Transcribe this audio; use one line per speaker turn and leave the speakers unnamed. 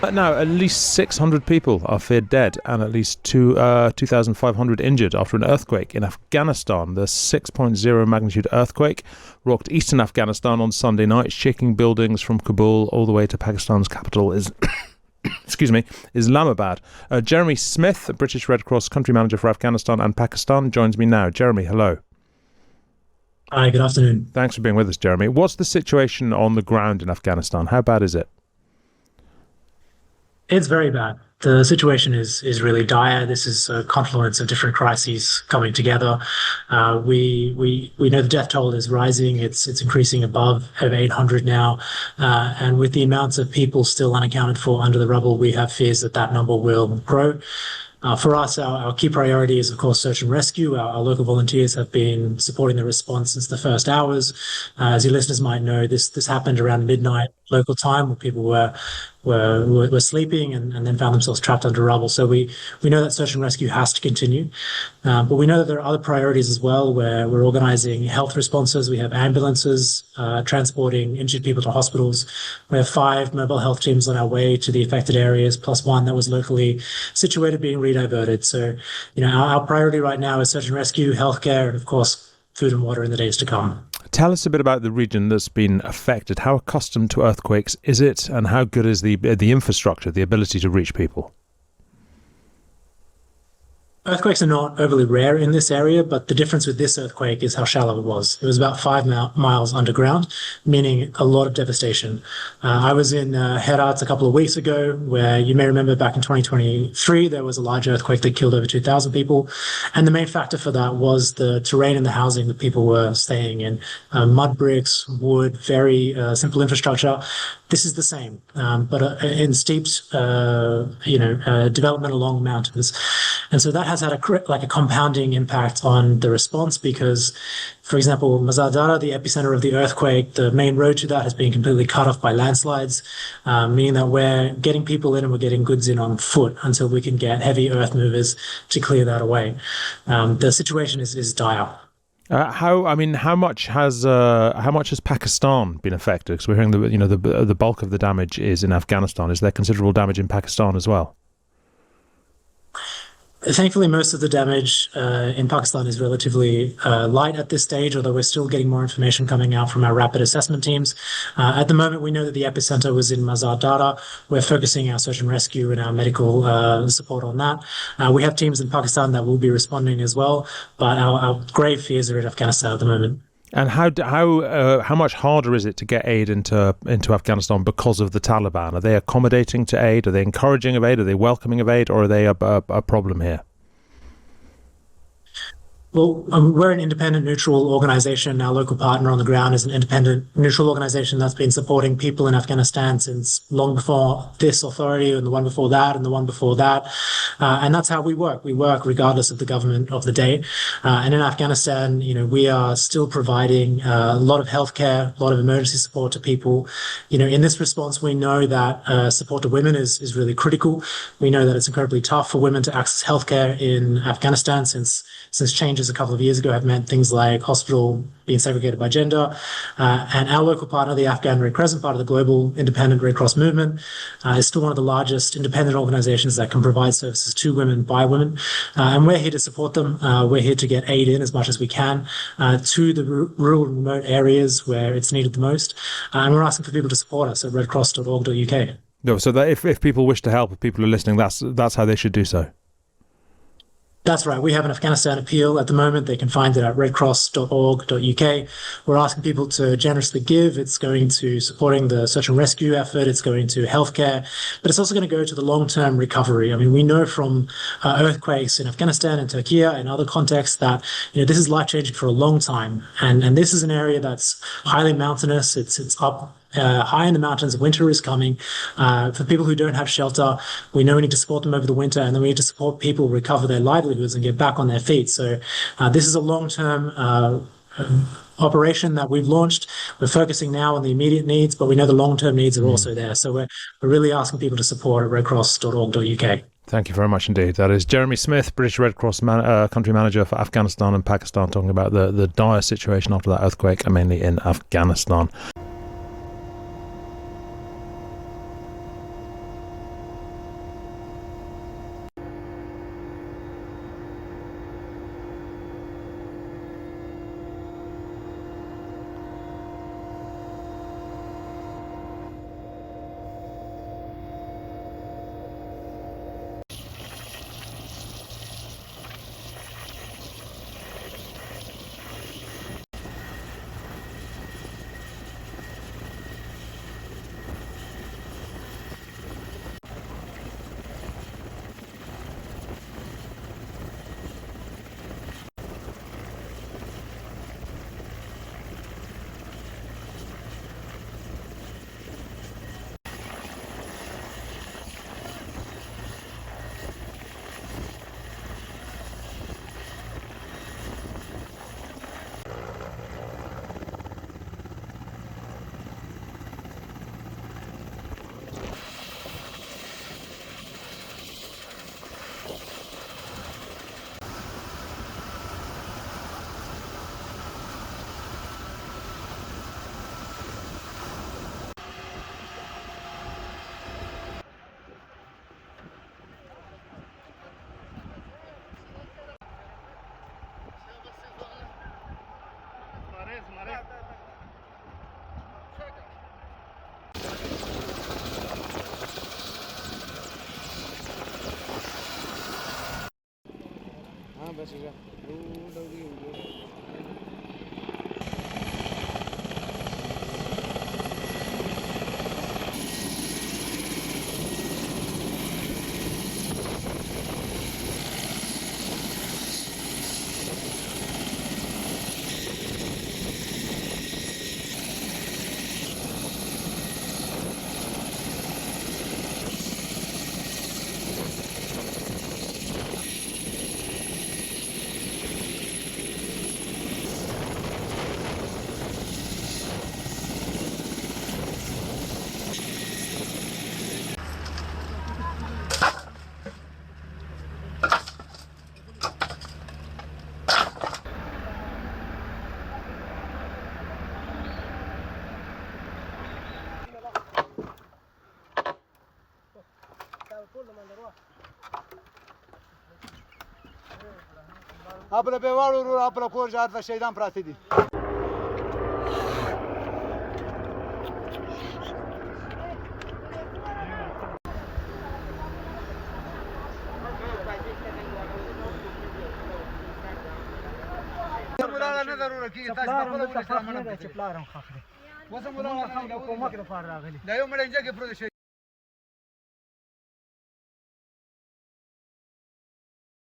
Now, at least 600 people are feared dead and at least 2,500 injured after an earthquake in Afghanistan. The 6.0 magnitude earthquake rocked eastern Afghanistan on Sunday night, shaking buildings from Kabul all the way to Pakistan's capital Islamabad. Jeremy Smith, British Red Cross country manager for Afghanistan and Pakistan, joins me now. Jeremy, hello.
Hi, good afternoon.
Thanks for being with us, Jeremy. What's the situation on the ground in Afghanistan? How bad is it?
It's very bad. The situation is really dire. This is a confluence of different crises coming together. We know the death toll is rising. It's increasing above over 800 now, and with the amounts of people still unaccounted for under the rubble, we have fears that that number will grow. For us, our key priority is, of course, search and rescue. Our local volunteers have been supporting the response since the first hours. As your listeners might know, this happened around midnight local time, where people were sleeping and then found themselves trapped under rubble. So we know that search and rescue has to continue. But we know that there are other priorities as well, where we're organizing health responses. We have ambulances transporting injured people to hospitals. We have 5 mobile health teams on our way to the affected areas, plus 1 that was locally situated being rediverted. So, our priority right now is search and rescue, healthcare, and of course, food and water in the days to come.
Tell us a bit about the region that's been affected. How accustomed to earthquakes is it, and how good is the infrastructure, the ability to reach people?
Earthquakes are not overly rare in this area, but the difference with this earthquake is how shallow it was. It was about 5 miles underground, meaning a lot of devastation. I was in Herat a couple of weeks ago, where you may remember back in 2023, there was a large earthquake that killed over 2,000 people. And the main factor for that was the terrain and the housing that people were staying in. Mud bricks, wood, very simple infrastructure. This is the same, but in steeped, development along mountains. And so that has had a compounding impact on the response because, for example, Mazar Dara, the epicenter of the earthquake, the main road to that has been completely cut off by landslides, meaning that we're getting people in and we're getting goods in on foot until we can get heavy earth movers to clear that away. The situation is dire.
How much has Pakistan been affected? Because we're hearing the bulk of the damage is in Afghanistan. Is there considerable damage in Pakistan as well?
Thankfully, most of the damage in Pakistan is relatively light at this stage, although we're still getting more information coming out from our rapid assessment teams. At the moment, we know that the epicenter was in Mazar Dara. We're focusing our search and rescue and our medical support on that. We have teams in Pakistan that will be responding as well, but our grave fears are in Afghanistan at the moment.
And how much harder is it to get aid into Afghanistan because of the Taliban? Are they accommodating to aid? Are they encouraging of aid? Are they welcoming of aid? Or are they a problem here?
Well, we're an independent, neutral organization. Our local partner on the ground is an independent, neutral organization that's been supporting people in Afghanistan since long before this authority and the one before that and the one before that. And that's how we work. We work regardless of the government of the day. And in Afghanistan, we are still providing a lot of healthcare, a lot of emergency support to people. In this response, we know that support to women is really critical. We know that it's incredibly tough for women to access healthcare in Afghanistan since changes a couple of years ago have meant things like hospital being segregated by gender. And our local partner, the Afghan Red Crescent, part of the global independent Red Cross movement, is still one of the largest independent organizations that can provide services to women by women. And we're here to support them. We're here to get aid in as much as we can to the rural and remote areas where it's needed the most. And we're asking for people to support us at redcross.org.uk.
No, so that if people wish to help, if people are listening, that's how they should do so.
That's right. We have an Afghanistan appeal at the moment. They can find it at redcross.org.uk. We're asking people to generously give. It's going to supporting the search and rescue effort. It's going to healthcare, but it's also going to go to the long-term recovery. I mean, we know from earthquakes in Afghanistan and Turkey and other contexts that this is life-changing for a long time. And this is an area that's highly mountainous. It's up high in the mountains. Winter is coming. For people who don't have shelter, we know we need to support them over the winter, and then we need to support people recover their livelihoods and get back on their feet. So this is a long-term operation that we've launched. We're focusing now on the immediate needs, but we know the long-term needs are also there. So we're really asking people to support at redcross.org.uk.
Thank you very much indeed. That is Jeremy Smith, British Red Cross country manager for Afghanistan and Pakistan, talking about the dire situation after that earthquake, mainly in Afghanistan.
Apele pe valuri, apele cu orice artă și-ai dat prate din. Mulala نه ضروره کی تاسو په خپل ولې سره مننه کوي. وسه مولا نه دا یو مړ انځه کې پروت شي.